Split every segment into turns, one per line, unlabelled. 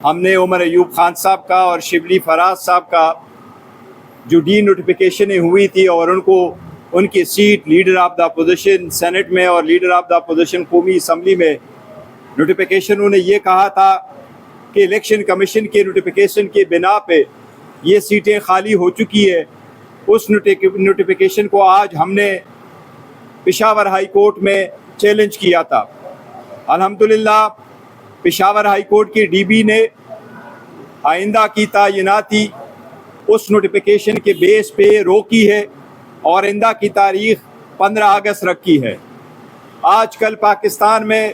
ہم نے عمر ایوب خان صاحب کا اور شبلی فراز صاحب کا جو ڈی نوٹیفیکیشنیں ہوئی تھی اور ان کو ان کی seat leader of the opposition senate میں اور لیڈر آف دا اپوزیشن قومی اسمبلی میں نوٹیفیکیشن انہوں نے یہ کہا تھا کہ الیکشن کمیشن کے نوٹیفیکیشن کی بنا پہ یہ سیٹیں خالی ہو چکی ہے. اس نوٹیفیکیشن کو آج ہم نے پشاور ہائی کورٹ میں چیلنج کیا تھا. الحمدللہ پشاور ہائی کورٹ کی ڈی بی نے آئندہ کی تعیناتی اس نوٹیفیکیشن کے بیس پہ روکی ہے اور آئندہ کی تاریخ 15 اگست رکھی ہے. آج کل پاکستان میں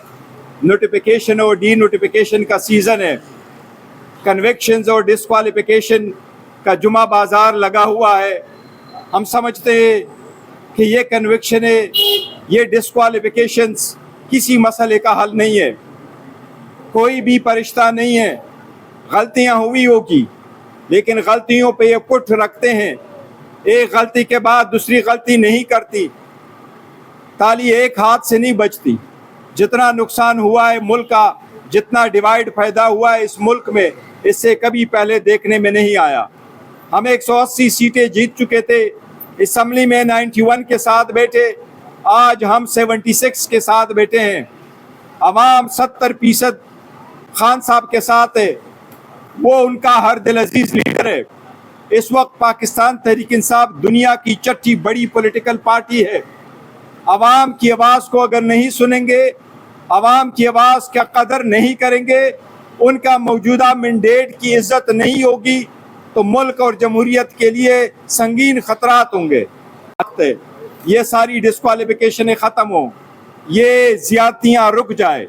نوٹیفیکیشن اور ڈی نوٹیفیکیشن کا سیزن ہے. کنوکشنز اور ڈسکوالیفیکیشن کا جمعہ بازار لگا ہوا ہے. ہم سمجھتے ہیں کہ یہ کنوکشنیں یہ ڈسکوالیفیکیشنز کسی مسئلے کا حل نہیں ہے. کوئی بھی فرشتہ نہیں ہے. غلطیاں ہوئی ہوگی لیکن غلطیوں پہ یہ پٹھ رکھتے ہیں. ایک غلطی کے بعد دوسری غلطی نہیں کرتی. تالی ایک ہاتھ سے نہیں بچتی. جتنا نقصان ہوا ہے ملک کا، جتنا ڈیوائیڈ پیدا ہوا ہے اس ملک میں، اس سے کبھی پہلے دیکھنے میں نہیں آیا. ہم 180 سیٹیں جیت چکے تھے. اسمبلی میں 91 کے ساتھ بیٹھے، آج ہم 76 کے ساتھ بیٹھے ہیں. عوام 70% خان صاحب کے ساتھ ہے. وہ ان کا ہر دل عزیز لیڈر ہے. اس وقت پاکستان تحریک انصاف دنیا کی چھٹی بڑی پولیٹیکل پارٹی ہے. عوام کی آواز کو اگر نہیں سنیں گے، عوام کی آواز کا قدر نہیں کریں گے، ان کا موجودہ مینڈیٹ کی عزت نہیں ہوگی تو ملک اور جمہوریت کے لیے سنگین خطرات ہوں گے. یہ ساری ڈسکوالیفیکیشنیں ختم ہوں، یہ زیادتیاں رک جائے،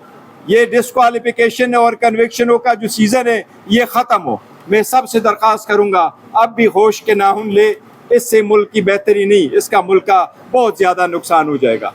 یہ ڈسکوالیفیکیشن اور کنوکشنوں کا جو سیزن ہے یہ ختم ہو. میں سب سے درخواست کروں گا اب بھی ہوش کے ناخن لے. اس سے ملک کی بہتری نہیں، اس کا ملک کا بہت زیادہ نقصان ہو جائے گا.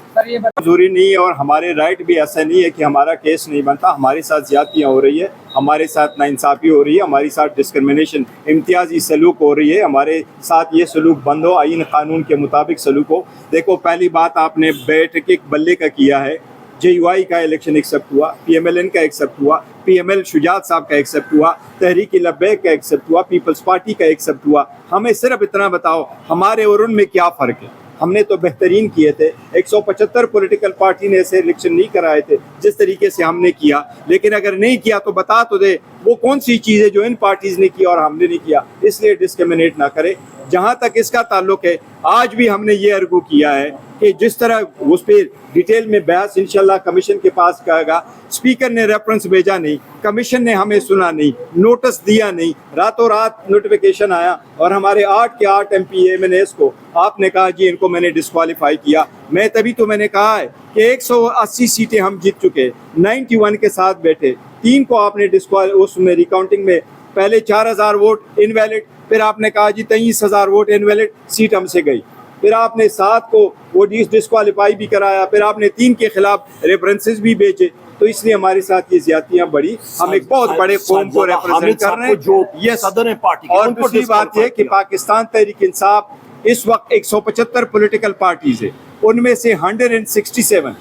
ضروری نہیں ہے اور ہمارے رائٹ بھی ایسا نہیں ہے کہ ہمارا کیس نہیں بنتا. ہمارے ساتھ زیادتیاں ہو رہی ہے، ہمارے ساتھ ناانصافی ہو رہی ہے، ہمارے ساتھ ڈسکرمنیشن امتیازی سلوک ہو رہی ہے. ہمارے ساتھ یہ سلوک بند ہو، آئین قانون کے مطابق سلوک ہو. دیکھو پہلی بات آپ نے بیٹھ کے ایک بلے کا کیا ہے. جے یو آئی کا الیکشن ایکسیپٹ ہوا، پی ایم ایل این کا ایکسیپٹ ہوا، پی ایم ایل شجاعت صاحب کا ایکسیپٹ ہوا، تحریک لبیک کا ایکسیپٹ ہوا، پیپلز پارٹی کا ایکسیپٹ ہوا. ہمیں صرف اتنا بتاؤ ہمارے اور ان میں کیا فرق ہے؟ ہم نے تو بہترین کیے تھے. 175 پولیٹیکل پارٹی نے ایسے الیکشن نہیں کرائے تھے جس طریقے سے ہم نے کیا. لیکن اگر نہیں کیا تو بتا تو دے وہ کون سی چیز ہے جو ان پارٹیز نے کیا اور ہم نے نہیں کیا. اس لیے ڈسکرمنیٹ نہ کرے. جہاں تک اس کا تعلق ہے، آج بھی ہم نے یہ ارگو کیا ہے کہ جس طرح اس پہ ڈیٹیل میں بحث انشاءاللہ کمیشن کے پاس کہے گا. اسپیکر نے ریفرنس بھیجا نہیں، کمیشن نے ہمیں سنا نہیں، نوٹس دیا نہیں، راتوں رات نوٹیفیکیشن آیا اور ہمارے 8 کے 8 M P M N S کو آپ نے کہا جی ان کو میں نے ڈسکوالیفائی کیا. میں تبھی تو میں نے کہا ہے کہ 180 سیٹیں ہم جیت چکے، 91 کے ساتھ بیٹھے. 3 کو آپ نے اس میں ریکاؤنٹنگ میں پہلے 4000 ووٹ انویلڈ، پھر آپ نے کہا جی 23,000 ووٹ انویلڈ، سیٹ ہم سے گئی. پھر آپ نے 7 کو وہ ڈسکوالیفائی بھی کرایا، پھر آپ نے 3 کے خلاف ریفرنسز بھی بھیجے. تو اس لیے ہمارے ساتھ یہ زیادتیاں بڑی، ہم ایک بہت بڑے قوم کو ریپرزینٹ کر رہے ہیں. یہ صدر پارٹی. اور دوسری بات یہ کہ پاکستان تحریک انصاف اس وقت 175 پولیٹیکل پارٹیز ہے، ان میں سے 167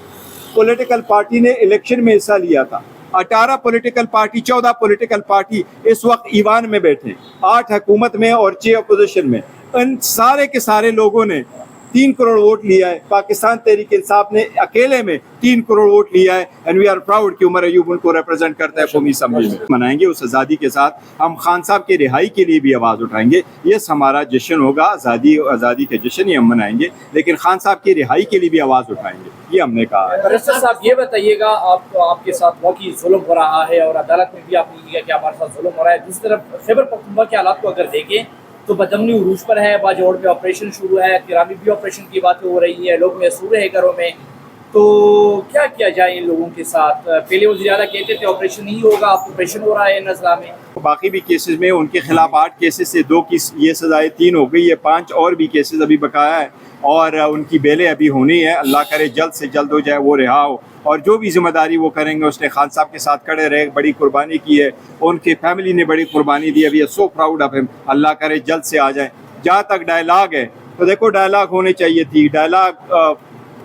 پولیٹیکل پارٹی نے الیکشن میں حصہ لیا تھا. 18 پولیٹیکل پارٹی 14 پولیٹیکل پارٹی اس وقت ایوان میں بیٹھے، 8 حکومت میں اور 6 اپوزیشن میں. ان سارے کے سارے لوگوں نے 3 کروڑ ووٹ لیا ہے. پاکستان تحریک انصاف نے اکیلے میں 3 کروڑ ووٹ لیا ہے. اینڈ وی آر پراؤڈ کہ عمر ایوب ان کو ریپرزینٹ کرتا ہے قومی اسمبلی میں. منائیں گے اس آزادی کے ساتھ. ہم خان صاحب کی رہائی کے لیے بھی آواز اٹھائیں گے. یہ ہمارا جشن ہوگا، آزادی کے جشن ہی ہم منائیں گے، لیکن خان صاحب کی رہائی کے لیے بھی آواز اٹھائیں گے. یہ ہم نے کہا ہے.
بریسٹر صاحب یہ بتائیے گا، آپ کے ساتھ واقعی ظلم ہو رہا ہے اور عدالت میں بھی آپ نے کہا کہ ہمارے ساتھ ظلم ہو رہا ہے. دوسری طرف خیبر پختونخوا کے حالات کو اگر دیکھیں تو بدامنی عروج پر ہے، باجوڑ پہ آپریشن شروع ہے، کرامی بھی آپریشن کی باتیں ہو رہی ہیں، لوگ محصور ہیں گھروں میں. تو کیا کیا جائے ان لوگوں کے ساتھ؟ پہلے وزیر اعلیٰ کہتے تھے آپریشن نہیں ہوگا، اب آپریشن ہو رہا ہے نزلہ میں.
باقی بھی کیسز میں ان کے خلاف 8 کیسز سے 2 کی یہ سزائے 3 ہو گئی ہے. 5 اور بھی کیسز ابھی بقایا ہے اور ان کی بیلیں ابھی ہونی ہے. اللہ کرے جلد سے جلد ہو جائے، وہ رہا ہو. اور جو بھی ذمہ داری وہ کریں گے. اس نے خان صاحب کے ساتھ کھڑے رہے، بڑی قربانی کی ہے، ان کی فیملی نے بڑی قربانی دی ہے. We are so proud of ہم. اللہ کرے جلد سے آ جائیں. جہاں تک ڈائلاگ ہے تو دیکھو ڈائلاگ ہونے چاہیے تھی. ڈائلاگ